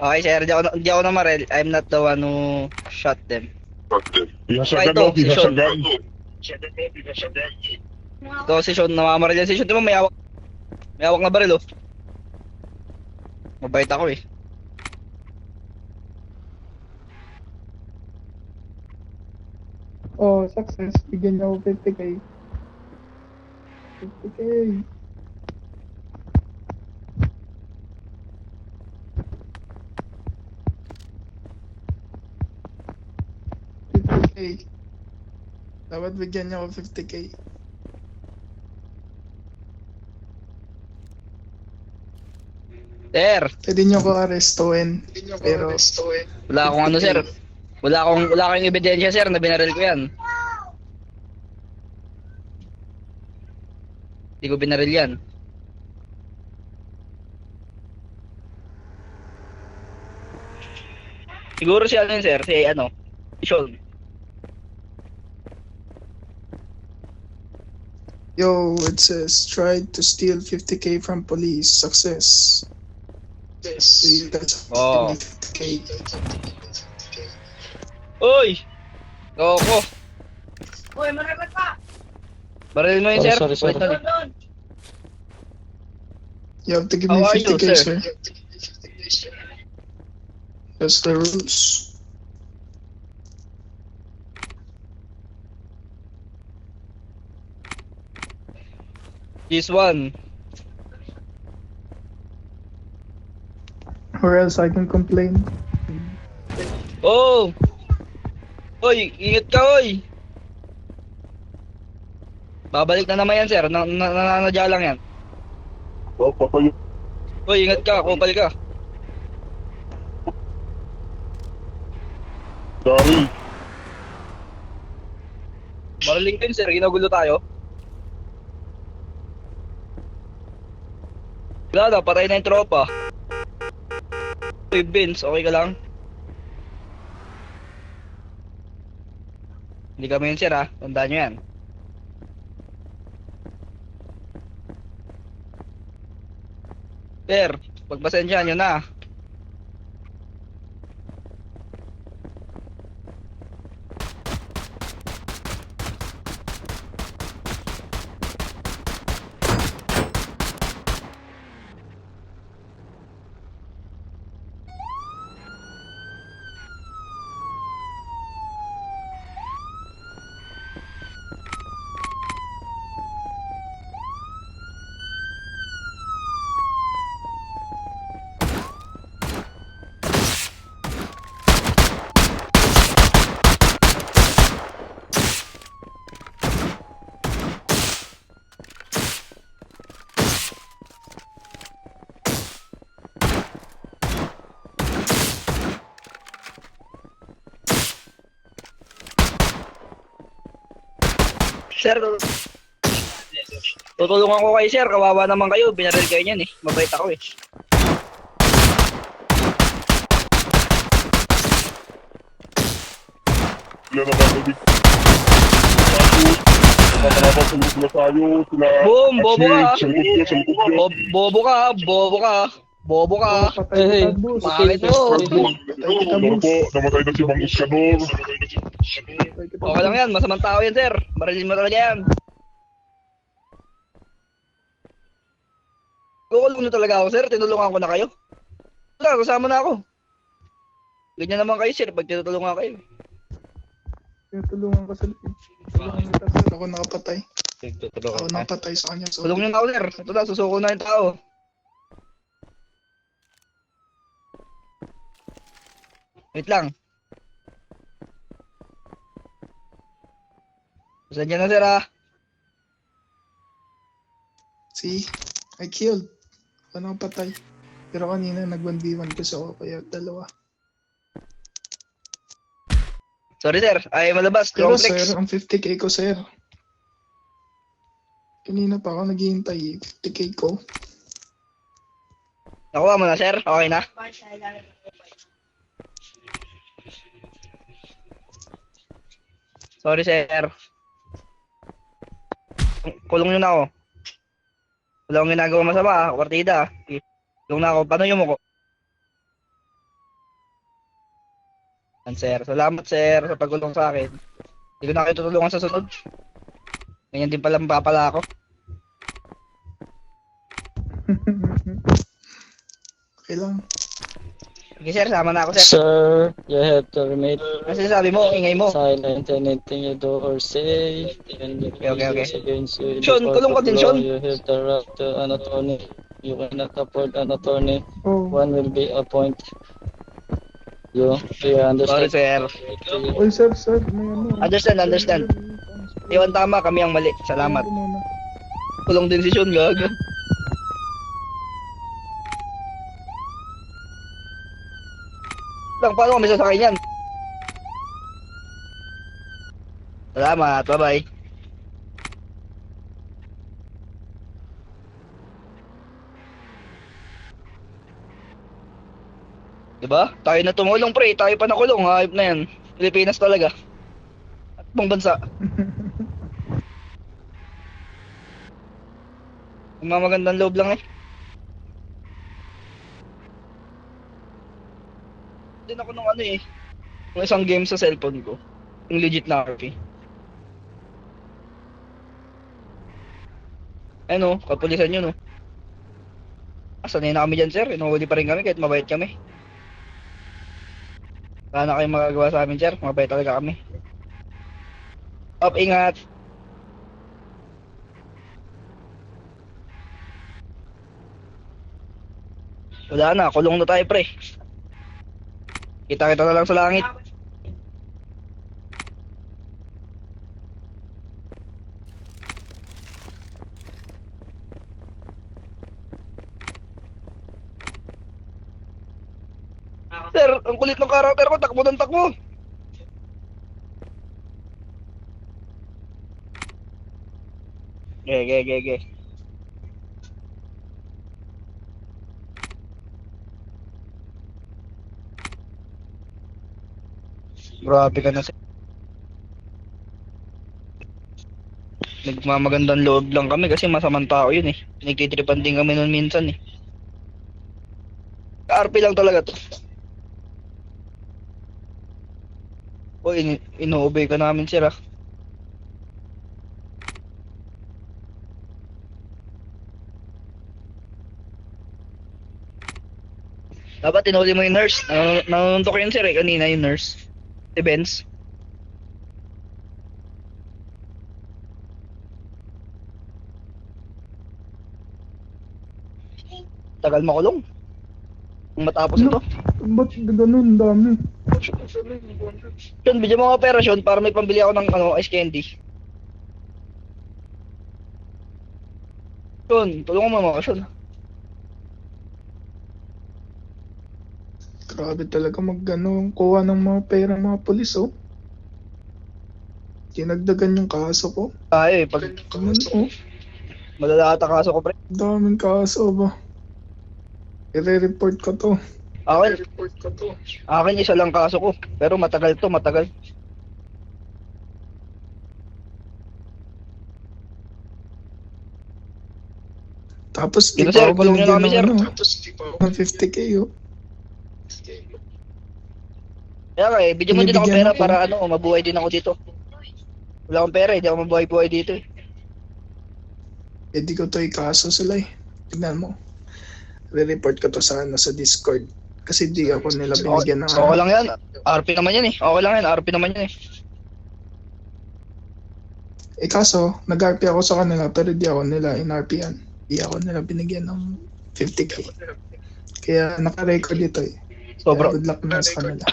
Okay, sir. Di ako namarel. I'm not the one who shot them. Pinasagan Ito, mo, si Sean. pinasagan. Ito si Sean. Namamaril yan si Sean. Di ba may hawak? May hawak na baril, oh. Mabait ako, eh. Oh, success. Bigyan niya ako 50k. 50k. Dapat bigyan niya ako 50k. Sir, Pwede niyo ko arestuin. Pero, wala akong ano, sir. Wala akong ebidensya, sir, na binaril ko yan. Hindi ko binaril yan. Siguro si ano yun, sir. Si ano. Si Sean. yo, it says, tried to steal 50k from police. Success. So you guys Oh. 50k. Uy! Loko. Uy, maragat pa! Baril mo yun, sir. Sorry, sorry. Wait lang. Doon! You have to give How me are you, 50k, sir? sir. That's the rules. This one. Or else I can complain. Oh! Uy, ingat ka, uy! Babalik na naman yan, sir. Nananadya lang yan. Oh, patay. Uy, ingat ka. Kupal ka. Sorry. Maraling din, sir. Ginagulo tayo. Wala na, patay na yung tropa. Uy, Vince, okay ka lang? Hindi kami yun, sir, ha? Tandaan nyo yan. Sir, pagpasensyahan nyo na. Sir, tutulungan ko kayo, sir. Kawawa naman kayo. Binaril kayo niyan, eh. Mabait ako, eh. Sila naman ibig. Nakakapagsulog sila tayo. Sila. Boom! Bobo ka! Salukot yun, salukot yun. Bobo ka! Bobo ka! Bobo ka! Patay kita, boss. Bakit mo? Ano po, namatay na si Mang Iskanor. Patay kita, Okay lang yan. Masamang tao yan, sir. Marilin mo talaga yan. Kukulong na talaga ako, sir. Tinulungan ko na kayo. Wala, kasama na ako. Ganyan naman kayo, sir. Pag tinutulungan kayo. Tinutulungan ka sa loob. Tulungan kita, sir. Ako nakapatay. Ako nakapatay sa kanya. So, Tulong nyo na ako, sir. Ito na, susuko na yung tao. Wait lang. Saan dyan na, sir, ha? see, I killed. Ako nakapatay. Pero kanina nag-1v1 kasi ako, kaya dalawa. Sorry, sir. Ay, malabas. Pero Complex. sir, ang 50k ko, sir. Kanina pa ako naghihintay, 50k ko. Nakuha mo na, sir? Okay na? Sorry, sir. Kulong nyo na ako. Wala akong ginagawa masama, partida. Kulong na ako. Paano yung mo ko? Yan, sir. Salamat, sir, sa pagulong sa akin. Hindi ko na kayo tutulungan sa sunod. Ganyan din pala mapapala ako. Okay lang. Sige, sir. Sama na ako, sir. Sir, you have to remain Ano sinasabi mo? Ingay mo. silent. Anything you do or say, and if Okay. it's against you in Sean, the court kulong ka of din, law, Sean. you have the right to an attorney. You cannot afford an attorney. Oh. One will be appointed. You Sorry, understand? sir. Oy, sir, may ano. Understand. Iwan tama, kami ang mali. Salamat. Kulong din si Sean, gago. Lang, paano kami sasakay niyan? Salamat, bye-bye. Diba? Tayo na tumulong, pre. Tayo pa nakulong. Hayop na yan. Pilipinas talaga. At ibang bansa. Ang mga magandang loob lang eh. Din ako nung ano eh. Nung isang game sa cellphone ko. Yung legit na RP. Ano, kapulisan yun, no? Sanay na kami dyan, sir. Inuhuli pa rin kami kahit mabait kami. Wala na kayong magagawa sa amin, sir. Mabait talaga kami. Up, ingat! Wala na, kulong na tayo, pre. Kita-kita na lang sa langit. Sir, ang kulit ng karakter ko, takbo ng takbo. Ge. Grabe ka na, sir. Nagmamagandang loob lang kami kasi masamang tao yun eh. Nagtitripan din kami nun minsan eh. RP lang talaga to. O, ino-obey ka namin, sir, ah. Dapat tinuli mo yung nurse. Nanuntok yun, sir, eh, kanina yung nurse. Si Benz. Tagal makulong. Matapos ito. Ba't ganun dami? Sean, bigyan mo nga pera, Sean, para may pambili ako ng ice candy. Sean, tulungan mo mga Sean. Grabe talaga kuha ng mga pera ng mga pulis, oh. Dinagdagan yung kaso ko. Ay, pag Ganun, oh. malala ata kaso ko, pre. Daming kaso ba? I-report ko to. Akin isa lang kaso ko. Pero matagal to, matagal. Tapos di Dito, pa sir, ako kulong nyo na binigyan kami, ng sir. ng 50k, oh. Kaya nga, bigyan mo din ako Binibigyan pera ako. para mabuhay din ako dito. Wala akong pera, hindi ako mabuhay-buhay dito eh. Eh di ko to ikaso sila eh. Tignan mo. Re-report ko to sa Discord. Kasi di ako nila binigyan ng Okay lang yan. RP naman yan eh. Okay lang yan, RP naman yan eh. Eh kaso, nag-RP ako sa kanila pero di ako nila in-RP-an. Di ako nila binigyan ng 50k. Kaya naka-record dito eh. Sobra, Kaya good luck na sa kanila.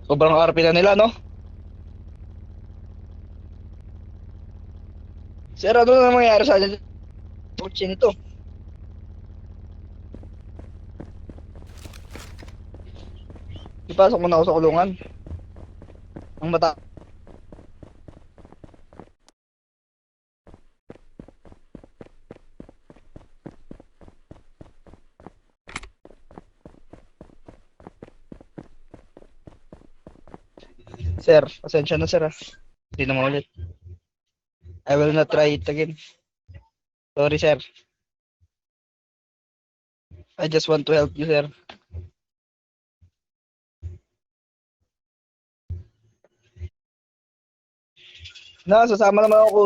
sobrang RP na nila, no? Sir, ano na mangyayari sa atin? Kutsin ito. Ipasok mo na ako sa kulungan. Ang mata. Sir, pasensya na, sir, ah. Hindi na maulit. I will not try it again. Sorry, sir. I just want to help you, sir. Na, sasama naman ako